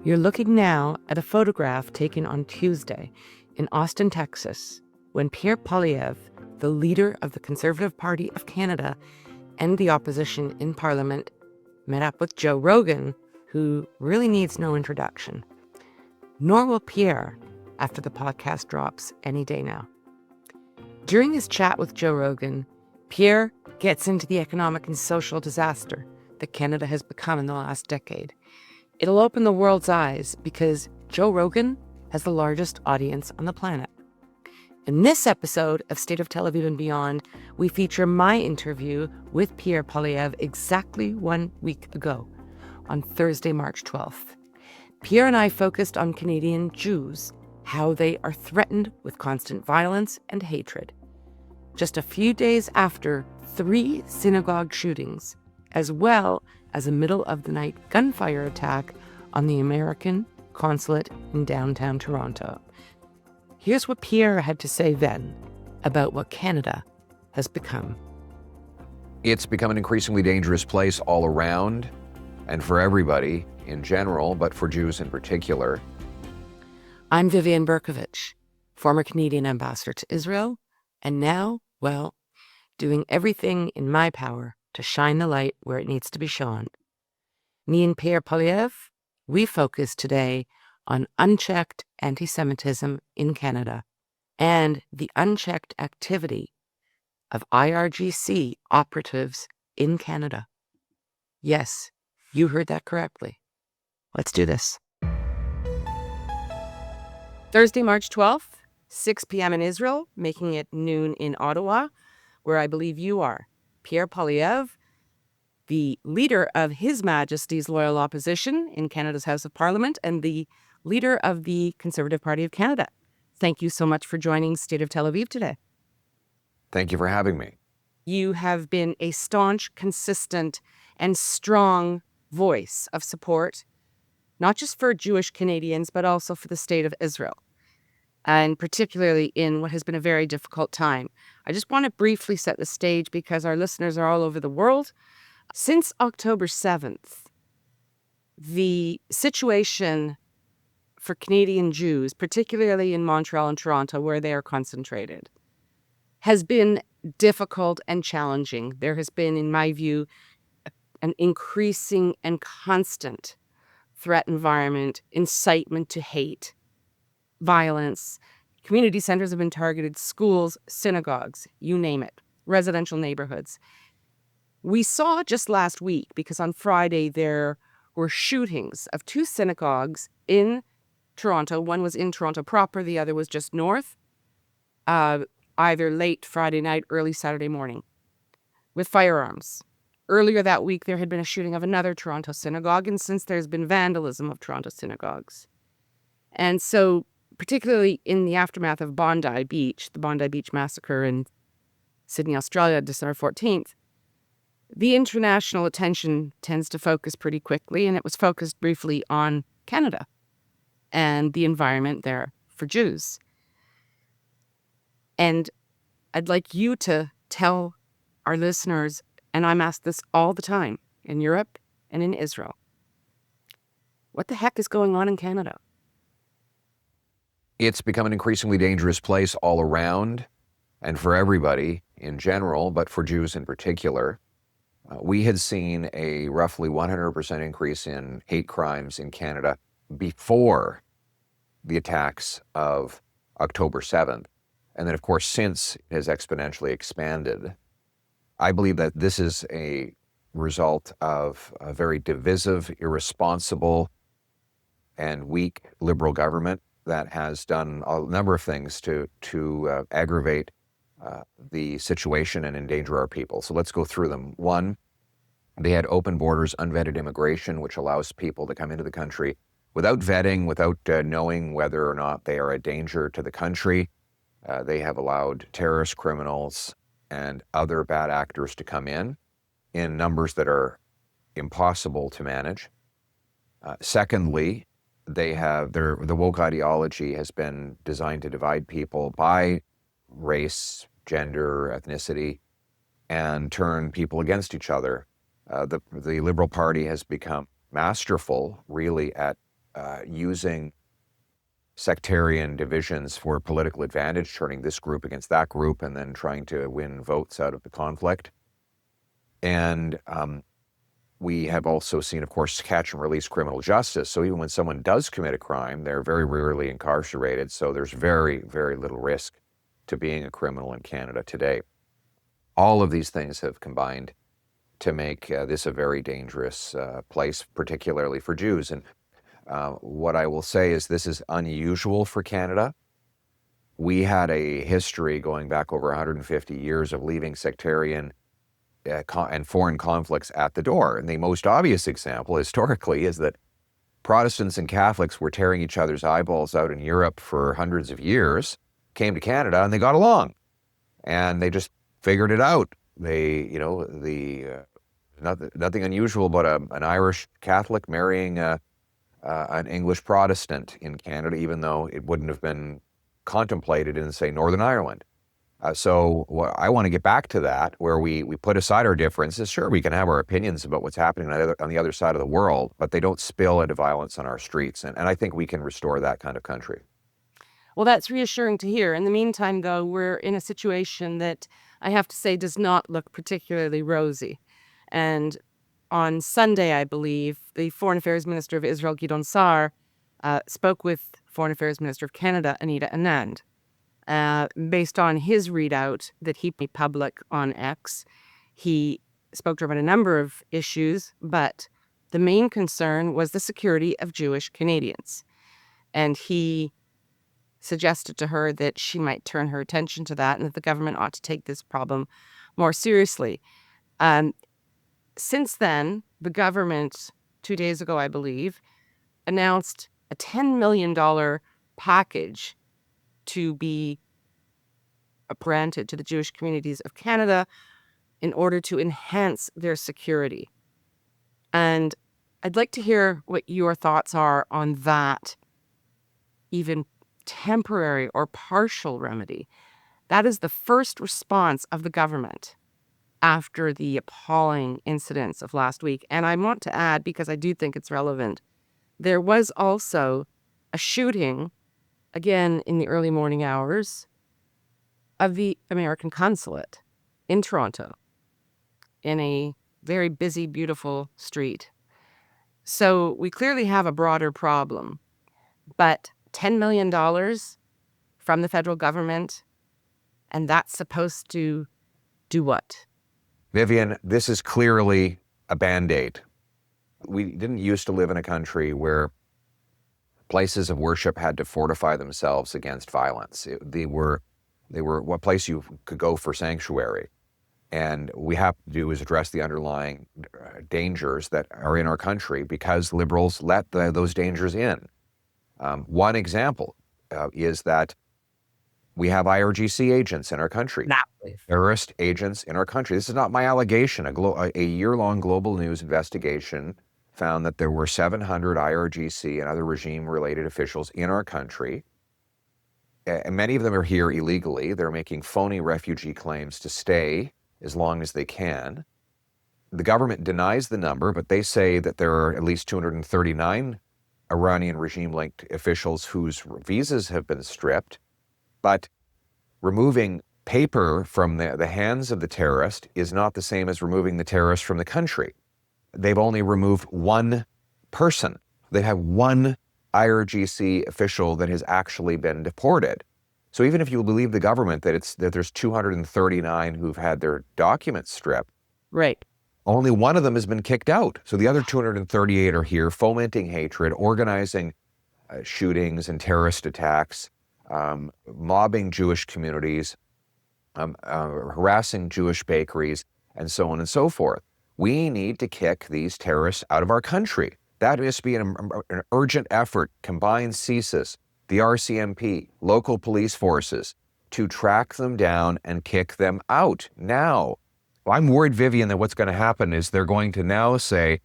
You're looking now at a photograph taken on Tuesday in Austin, Texas, when Pierre Poilievre, the leader of the Conservative Party of Canada and the opposition in Parliament, met up with Joe Rogan, who really needs no introduction. Nor will Pierre after the podcast drops any day now. During his chat with Joe Rogan, Pierre gets into the economic and social disaster that Canada has become in the last decade. It'll open the world's eyes because Joe Rogan has the largest audience on the planet. In this episode of State of Tel Aviv and Beyond, we feature my interview with Pierre Poilievre exactly 1 week ago, on Thursday, March 12th. Pierre and I focused on Canadian Jews, how they are threatened with constant violence and hatred. Just a few days after 3 synagogue shootings, as well as a middle-of-the-night gunfire attack on the American Consulate in downtown Toronto. Here's what Pierre had to say then about what Canada has become. It's become an increasingly dangerous place all around, and for everybody in general, but for Jews in particular. I'm Vivian Berkovich, former Canadian ambassador to Israel, and now, well, doing everything in my power to shine the light where it needs to be shone. Me and Pierre Poilievre, we focus today on unchecked anti-Semitism in Canada and the unchecked activity of IRGC operatives in Canada. Yes, you heard that correctly. Let's do this. Thursday, March 12th, 6 p.m. in Israel, making it noon in Ottawa, where I believe you are. Pierre Poilievre, the leader of His Majesty's Loyal Opposition in Canada's House of Parliament and the leader of the Conservative Party of Canada. Thank you so much for joining State of Tel Aviv today. Thank you for having me. You have been a staunch, consistent, and strong voice of support, not just for Jewish Canadians, but also for the state of Israel, and particularly in what has been a very difficult time. I just want to briefly set the stage because our listeners are all over the world. Since October 7th, the situation for Canadian Jews, particularly in Montreal and Toronto, where they are concentrated, has been difficult and challenging. There has been, in my view, an increasing and constant threat environment, incitement to hate, violence. Community centers have been targeted, schools, synagogues, you name it, residential neighborhoods. We saw just last week, because on Friday there were shootings of 2 synagogues in Toronto. One was in Toronto proper, the other was just north, either late Friday night, early Saturday morning, with firearms. Earlier that week, there had been a shooting of another Toronto synagogue, and since there's been vandalism of Toronto synagogues. And so, particularly in the aftermath of Bondi Beach, the Bondi Beach massacre in Sydney, Australia, December 14th, the international attention tends to focus pretty quickly, and it was focused briefly on Canada and the environment there for Jews. And I'd like you to tell our listeners, and I'm asked this all the time in Europe and in Israel, what the heck is going on in Canada? It's become an increasingly dangerous place all around, and for everybody in general, but for Jews in particular. We had seen a roughly 100% increase in hate crimes in Canada before the attacks of October 7th. And then, of course, since it has exponentially expanded. I believe that this is a result of a very divisive, irresponsible, and weak liberal government that has done a number of things to aggravate the situation and endanger our people. So let's go through them. One, they had open borders, unvetted immigration, which allows people to come into the country without vetting, without knowing whether or not they are a danger to the country. They have allowed terrorist criminals and other bad actors to come in numbers that are impossible to manage. Secondly, the woke ideology has been designed to divide people by race, gender, ethnicity, and turn people against each other. The Liberal Party has become masterful, really, at using sectarian divisions for political advantage, turning this group against that group, and then trying to win votes out of the conflict. And we have also seen, of course, catch and release criminal justice. So even when someone does commit a crime, they're very rarely incarcerated. So there's very, very little risk to being a criminal in Canada today. All of these things have combined to make this a very dangerous place, particularly for Jews. And what I will say is this is unusual for Canada. We had a history going back over 150 years of leaving sectarian and foreign conflicts at the door. And the most obvious example historically is that Protestants and Catholics were tearing each other's eyeballs out in Europe for hundreds of years, came to Canada, and they got along. And they just figured it out. They, nothing unusual about an Irish Catholic marrying an English Protestant in Canada, even though it wouldn't have been contemplated in, say, Northern Ireland. So I want to get back to that, where we put aside our differences. Sure, we can have our opinions about what's happening on the other side of the world, but they don't spill into violence on our streets. And I think we can restore that kind of country. Well, that's reassuring to hear. In the meantime, though, we're in a situation that I have to say does not look particularly rosy. And on Sunday, I believe, the Foreign Affairs Minister of Israel, Gideon Sa'ar, spoke with Foreign Affairs Minister of Canada, Anita Anand. Based on his readout that he made public on X, he spoke to her about a number of issues, but the main concern was the security of Jewish Canadians. And he suggested to her that she might turn her attention to that and that the government ought to take this problem more seriously. Since then, the government, 2 days ago, I believe, announced a $10 million package to be granted to the Jewish communities of Canada in order to enhance their security. And I'd like to hear what your thoughts are on that, even temporary or partial remedy. That is the first response of the government after the appalling incidents of last week. And I want to add, because I do think it's relevant, there was also a shooting, again in the early morning hours, of the American Consulate in Toronto, in a very busy, beautiful street. So we clearly have a broader problem, but $10 million from the federal government, and that's supposed to do what? Vivian, this is clearly a Band-Aid. We didn't used to live in a country where places of worship had to fortify themselves against violence. They were what place you could go for sanctuary. And we have to do is address the underlying dangers that are in our country because liberals let those dangers in. One example is that we have IRGC agents in our country, terrorist agents in our country. This is not my allegation. A year-long global news investigation found that there were 700 IRGC and other regime-related officials in our country. And many of them are here illegally. They're making phony refugee claims to stay as long as they can. The government denies the number, but they say that there are at least 239 Iranian regime-linked officials whose visas have been stripped. But removing paper from the hands of the terrorist is not the same as removing the terrorist from the country. They've only removed one person. They have one IRGC official that has actually been deported. So even if you believe the government that there's 239 who've had their documents stripped, right, only one of them has been kicked out. So the other 238 are here fomenting hatred, organizing shootings and terrorist attacks, mobbing Jewish communities, harassing Jewish bakeries, and so on and so forth. We need to kick these terrorists out of our country. That must be an urgent effort. Combine CSIS, the RCMP, local police forces to track them down and kick them out now. Well, I'm worried, Vivian, that what's going to happen is they're going to now say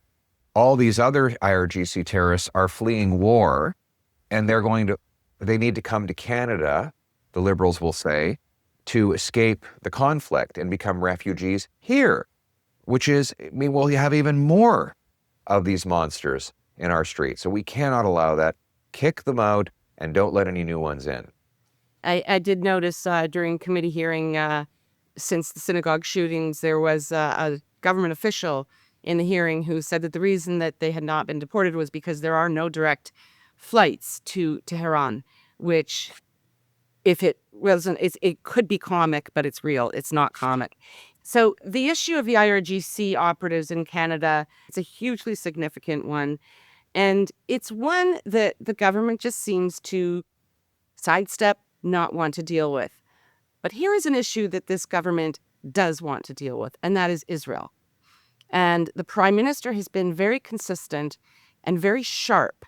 all these other IRGC terrorists are fleeing war and they need to come to Canada, the Liberals will say, to escape the conflict and become refugees here, which is, we'll have even more of these monsters in our streets. So we cannot allow that. Kick them out and don't let any new ones in. I did notice during committee hearing, since the synagogue shootings, there was a government official in the hearing who said that the reason that they had not been deported was because there are no direct flights to Tehran, which, if it wasn't, it could be comic, but it's real. It's not comic. So the issue of the IRGC operatives in Canada, it's a hugely significant one. And it's one that the government just seems to sidestep, not want to deal with. But here is an issue that this government does want to deal with, and that is Israel. And the Prime Minister has been very consistent and very sharp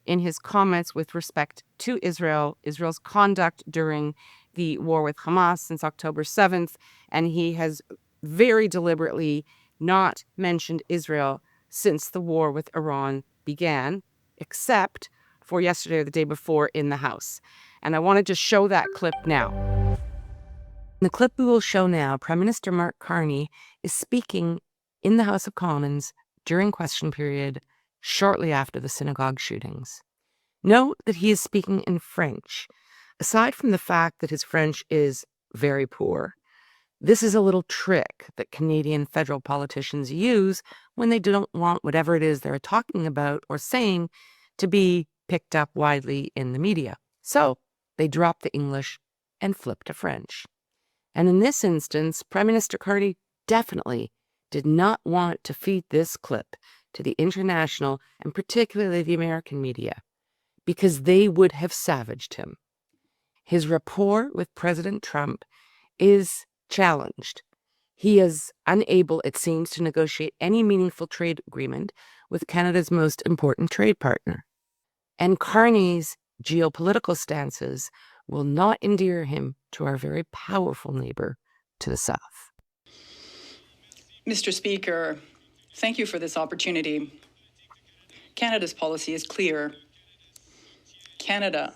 in his comments with respect to Israel, Israel's conduct during the war with Hamas since October 7th. And he has very deliberately not mentioned Israel since the war with Iran began, except for yesterday or the day before in the House. And I want to just show that clip now. The clip we will show now, Prime Minister Mark Carney is speaking in the House of Commons during question period shortly after the synagogue shootings. Note that he is speaking in French. Aside from the fact that his French is very poor, this is a little trick that Canadian federal politicians use when they don't want whatever it is they're talking about or saying to be picked up widely in the media. So they drop the English and flip to French. And in this instance, Prime Minister Carney definitely did not want to feed this clip to the international and particularly the American media, because they would have savaged him. His rapport with President Trump is challenged. He is unable, it seems, to negotiate any meaningful trade agreement with Canada's most important trade partner. And Carney's geopolitical stances will not endear him to our very powerful neighbor to the south. Mr. Speaker, thank you for this opportunity. Canada's policy is clear. Canada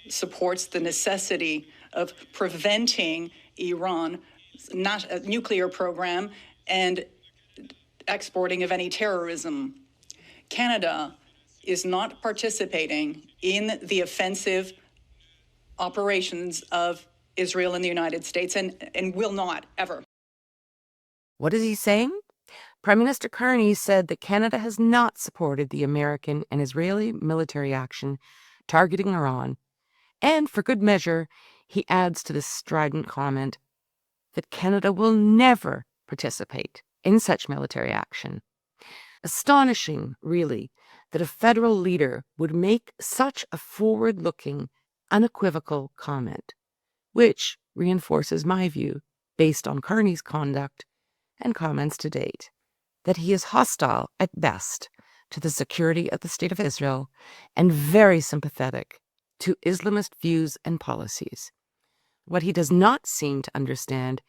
supports the necessity of preventing Iran's nuclear program and exporting of any terrorism. Canada is not participating in the offensive operations of Israel and the United States and will not ever. What is he saying? Prime Minister Carney said that Canada has not supported the American and Israeli military action targeting Iran. And for good measure, he adds to this strident comment that Canada will never participate in such military action. Astonishing, really, that a federal leader would make such a forward-looking, unequivocal comment, which reinforces my view, based on Carney's conduct and comments to date, that he is hostile at best to the security of the State of Israel and very sympathetic to Islamist views and policies. What he does not seem to understand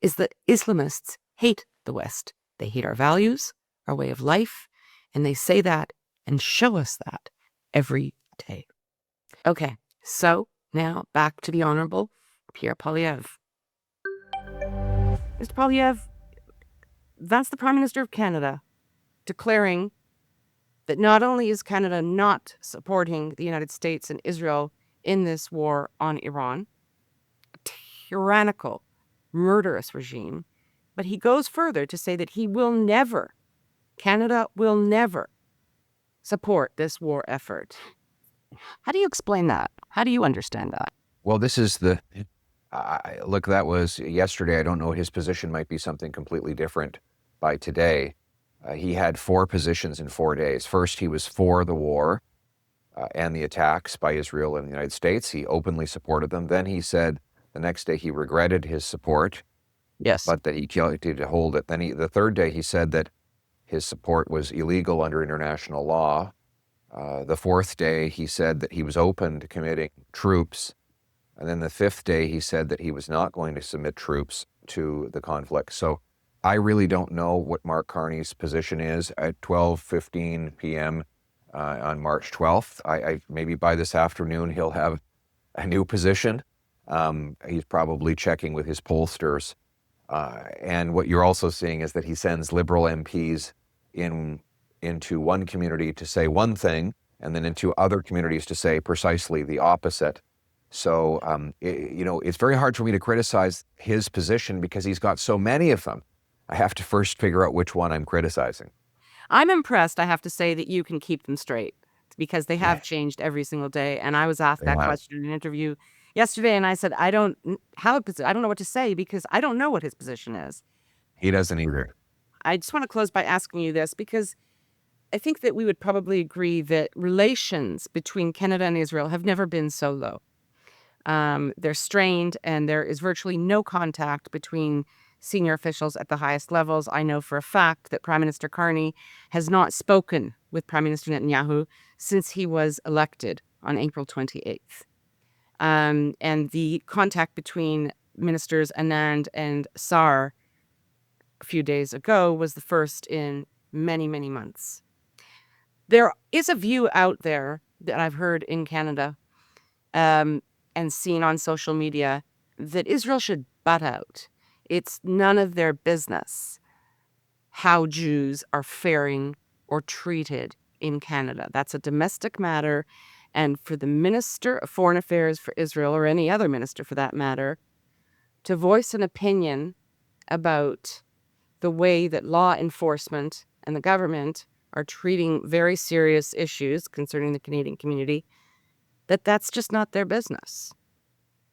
is that Islamists hate the West. They hate our values, our way of life, and they say that and show us that every day. Okay, so now back to the Honorable Pierre Poilievre. Mr. Poilievre, that's the Prime Minister of Canada declaring that not only is Canada not supporting the United States and Israel in this war on Iran, a tyrannical, murderous regime, but he goes further to say that he will never, Canada will never support this war effort. How do you explain that? How do you understand that? Well, this is look, that was yesterday. I don't know, his position might be something completely different by today. He had 4 positions in 4 days. First, he was for the war and the attacks by Israel and the United States. He openly supported them. Then he said the next day he regretted his support, Yes. but that he did hold it. Then the third day he said that his support was illegal under international law. The fourth day he said that he was open to committing troops. And then the fifth day he said that he was not going to submit troops to the conflict. So I really don't know what Mark Carney's position is at 12:15 p.m. On March 12th. I maybe by this afternoon he'll have a new position. He's probably checking with his pollsters. And what you're also seeing is that he sends Liberal MPs in into one community to say one thing, and then into other communities to say precisely the opposite. So, it's very hard for me to criticize his position because he's got so many of them. I have to first figure out which one I'm criticizing. I'm impressed, I have to say, that you can keep them straight because they have changed every single day. And I was asked that question in an interview yesterday, and I said, I don't know what to say because I don't know what his position is. He doesn't either. I just want to close by asking you this because I think that we would probably agree that relations between Canada and Israel have never been so low. They're strained, and there is virtually no contact between senior officials at the highest levels. I know for a fact that Prime Minister Carney has not spoken with Prime Minister Netanyahu since he was elected on April 28th. And the contact between Ministers Anand and Sar a few days ago was the first in many, many months. There is a view out there that I've heard in Canada and seen on social media that Israel should butt out. It's none of their business how Jews are faring or treated in Canada. That's a domestic matter. And for the Minister of Foreign Affairs for Israel, or any other minister for that matter, to voice an opinion about the way that law enforcement and the government are treating very serious issues concerning the Canadian community, that's just not their business.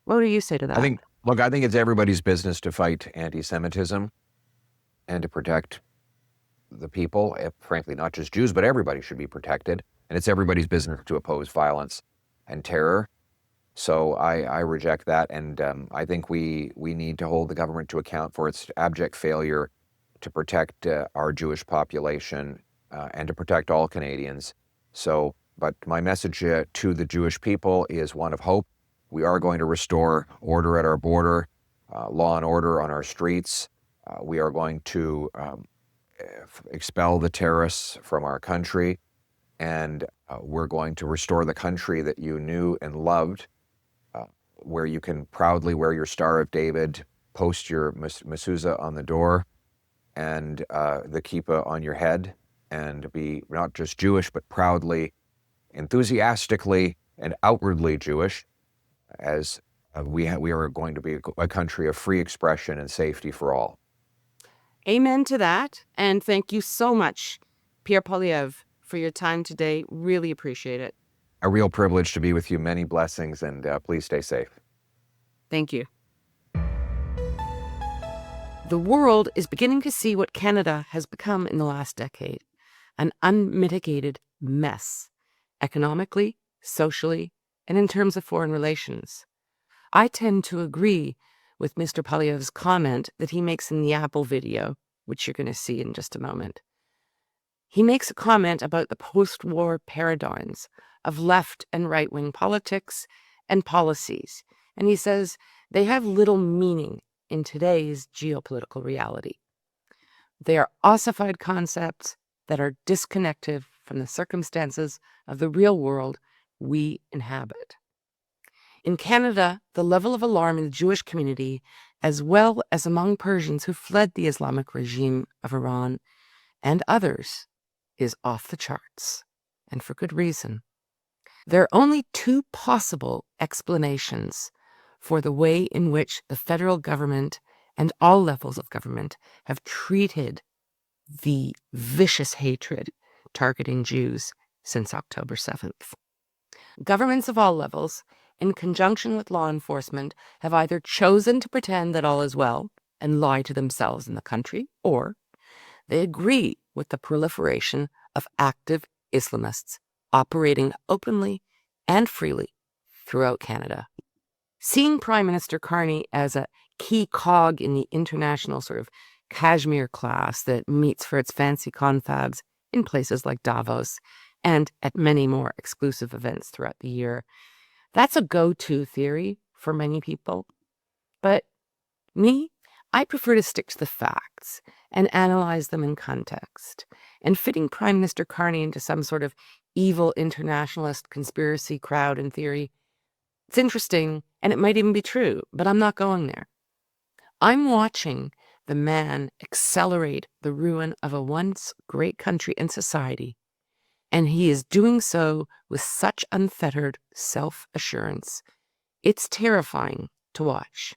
What do you say to that? I think it's everybody's business to fight anti-Semitism and to protect the people. Frankly, not just Jews, but everybody should be protected. And it's everybody's business to oppose violence and terror. So I reject that. And I think we need to hold the government to account for its abject failure to protect our Jewish population and to protect all Canadians. But my message to the Jewish people is one of hope. We are going to restore order at our border, law and order on our streets. We are going to expel the terrorists from our country, and we're going to restore the country that you knew and loved, where you can proudly wear your Star of David, post your mezuzah on the door, and the kippah on your head, and be not just Jewish, but proudly, enthusiastically, and outwardly Jewish, as we are going to be a country of free expression and safety for all. Amen to that. And thank you so much, Pierre Poilievre, for your time today. Really appreciate it. A real privilege to be with you. Many blessings, and please stay safe. Thank you. The world is beginning to see what Canada has become in the last decade, an unmitigated mess, economically, socially, and in terms of foreign relations. I tend to agree with Mr. Poilievre's comment that he makes in the Apple video, which you're going to see in just a moment. He makes a comment about the post-war paradigms of left and right-wing politics and policies, and he says they have little meaning in today's geopolitical reality. They are ossified concepts that are disconnected from the circumstances of the real world we inhabit. In Canada, the level of alarm in the Jewish community, as well as among Persians who fled the Islamic regime of Iran and others, is off the charts, and for good reason. There are only two possible explanations for the way in which the federal government and all levels of government have treated the vicious hatred targeting Jews since October 7th. Governments of all levels, in conjunction with law enforcement, have either chosen to pretend that all is well and lie to themselves and the country, or they agree with the proliferation of active Islamists operating openly and freely throughout Canada. Seeing Prime Minister Carney as a key cog in the international sort of Kashmir class that meets for its fancy confabs in places like Davos and at many more exclusive events throughout the year, that's a go-to theory for many people. But me, I prefer to stick to the facts and analyze them in context. And fitting Prime Minister Carney into some sort of evil internationalist conspiracy crowd in theory, it's interesting and it might even be true, but I'm not going there. I'm watching the man accelerate the ruin of a once great country and society, and he is doing so with such unfettered self-assurance. It's terrifying to watch.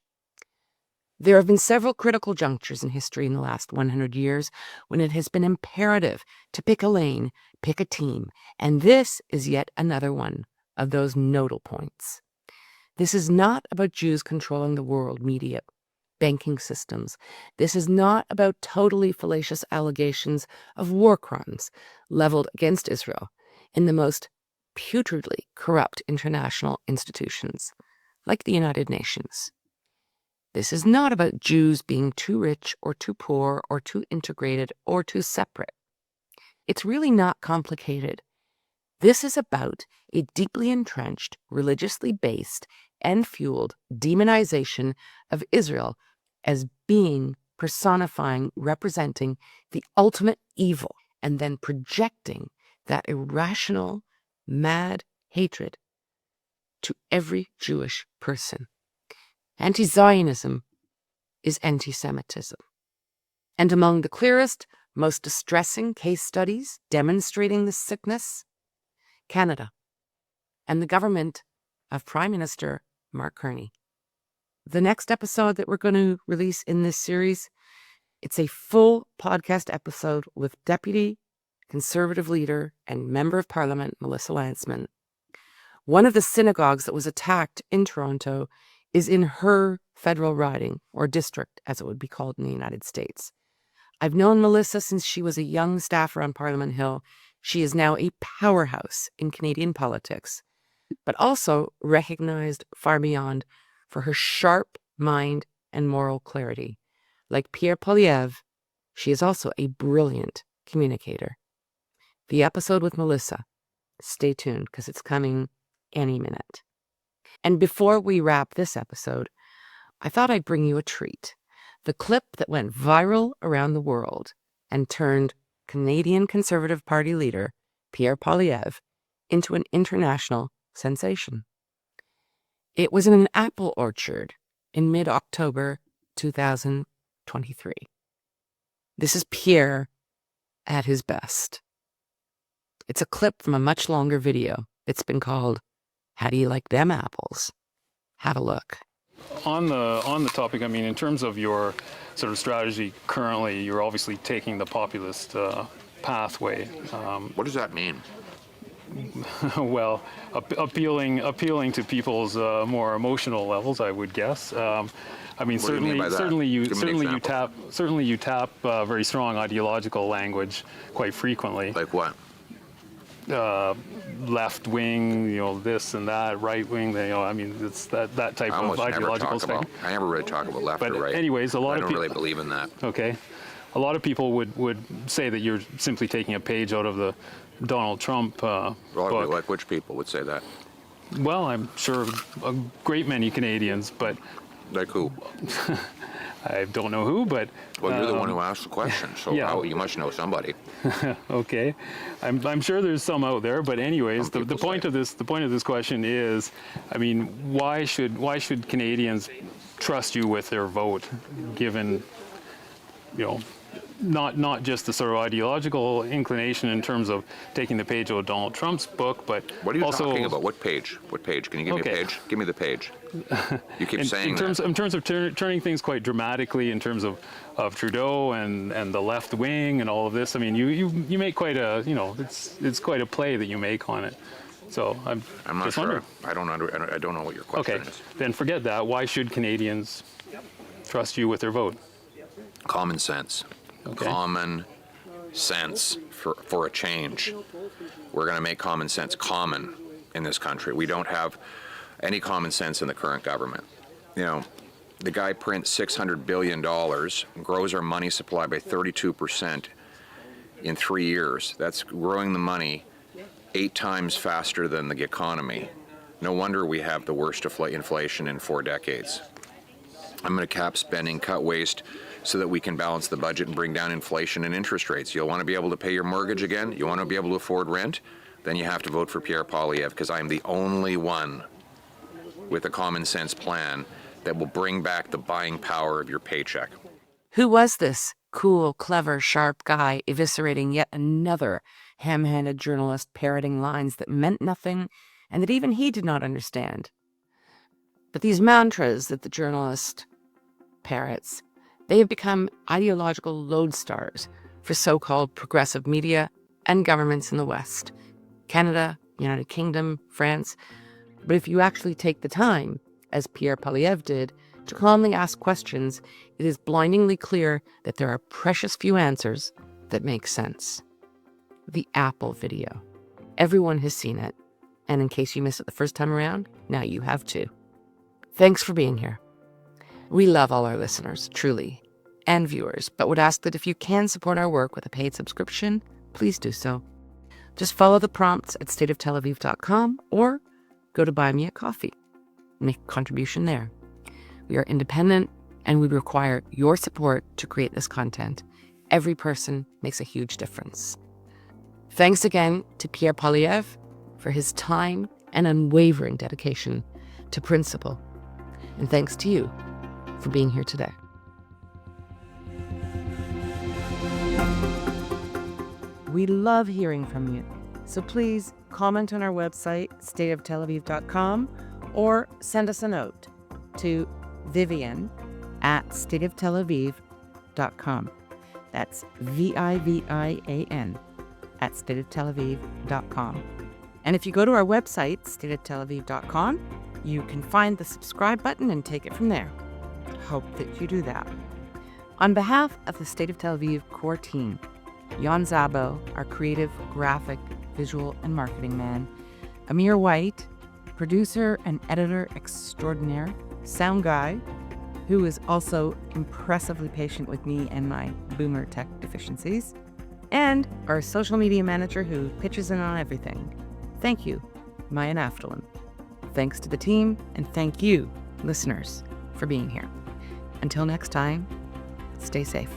There have been several critical junctures in history in the last 100 years when it has been imperative to pick a lane, pick a team, and this is yet another one of those nodal points. This is not about Jews controlling the world media, banking systems. This is not about totally fallacious allegations of war crimes leveled against Israel in the most putridly corrupt international institutions, like the United Nations. This is not about Jews being too rich or too poor or too integrated or too separate. It's really not complicated. This is about a deeply entrenched, religiously based, and fueled demonization of Israel as being, personifying, representing the ultimate evil, and then projecting that irrational, mad hatred to every Jewish person. Anti-Zionism is anti-Semitism. And among the clearest, most distressing case studies demonstrating this sickness, Canada and the government of Prime Minister Mark Carney. The next episode that we're going to release in this series, it's a full podcast episode with Deputy Conservative Leader and Member of Parliament Melissa Lantsman. One of the synagogues that was attacked in Toronto is in her federal riding, or district, as it would be called in the United States. I've known Melissa since she was a young staffer on Parliament Hill. She is now a powerhouse in Canadian politics, but also recognized far beyond for her sharp mind and moral clarity. Like Pierre Poilievre, she is also a brilliant communicator. The episode with Melissa, stay tuned because it's coming any minute. And before we wrap this episode, I thought I'd bring you a treat. The clip that went viral around the world and turned Canadian Conservative Party leader Pierre Poilievre into an international sensation. It was in an apple orchard in mid-October 2023. This is Pierre at his best. It's a clip from a much longer video. It's been called, "How Do You Like Them Apples?" Have a look. On the topic, I mean, in terms of your sort of strategy currently, you're obviously taking the populist pathway. What does that mean? Well, appealing to people's more emotional levels, I would guess. I mean, What do you mean by that? certainly Give me you tap very strong ideological language quite frequently. Like what? Left wing, this and that, right wing, I mean, it's that type of ideological spectrum. I never really talk about left But or right. anyways, I don't really believe in that. Okay. A lot of people would say that you're simply taking a page out of the Donald Trump book. Like which people would say that? Well, I'm sure a great many Canadians, but Like who? I don't know who, but... Well, you're the one who asked the question, so yeah. You must know somebody. Okay, I'm sure there's some out there, but anyways, the point of this question is, I mean, why should Canadians trust you with their vote, given, not just the sort of ideological inclination in terms of taking the page out of Donald Trump's book, but What are you also, talking about? What page? What page? Can you give me a page? Give me the page. You keep saying in terms of turning things quite dramatically in terms of Trudeau and the left wing and all of this. I mean, you make quite a it's quite a play that you make on it. So I'm not just sure. wondering. I don't know what your question Okay, is. then forget that. Why should Canadians trust you with their vote? Common sense. Okay. Common sense for a change. We're going to make common sense common in this country. We don't have any common sense in the current government. The guy prints $600 billion, grows our money supply by 32% in 3 years. That's growing the money 8 times faster than the economy. No wonder we have the worst inflation in 4 decades. I'm going to cap spending, cut waste, so that we can balance the budget and bring down inflation and interest rates. You'll want to be able to pay your mortgage again? You want to be able to afford rent? Then you have to vote for Pierre Poilievre, because I'm the only one with a common sense plan that will bring back the buying power of your paycheck. Who was this cool, clever, sharp guy eviscerating yet another ham-handed journalist parroting lines that meant nothing and that even he did not understand? But these mantras that the journalist parrots, they have become ideological lodestars for so-called progressive media and governments in the West, Canada, United Kingdom, France. But if you actually take the time, as Pierre Poilievre did, to calmly ask questions, it is blindingly clear that there are precious few answers that make sense. The Apple video. Everyone has seen it. And in case you missed it the first time around, now you have too. Thanks for being here. We love all our listeners, truly, and viewers, but would ask that if you can support our work with a paid subscription, please do so. Just follow the prompts at stateoftelaviv.com or go to Buy Me a Coffee. Make a contribution there. We are independent and we require your support to create this content. Every person makes a huge difference. Thanks again to Pierre Poilievre for his time and unwavering dedication to principle. And thanks to you for being here today. We love hearing from you. So please comment on our website, stateoftelaviv.com, or send us a note to vivian@stateoftelaviv.com. That's VIVIAN @stateoftelaviv.com. And if you go to our website, stateoftelaviv.com, you can find the subscribe button and take it from there. Hope that you do that. On behalf of the State of Tel Aviv core team, Jan Zabo, our creative, graphic, visual, and marketing man, Amir White, producer and editor extraordinaire, sound guy, who is also impressively patient with me and my boomer tech deficiencies, and our social media manager who pitches in on everything. Thank you, Maya Naftalin. Thanks to the team, and thank you, listeners, for being here. Until next time, stay safe.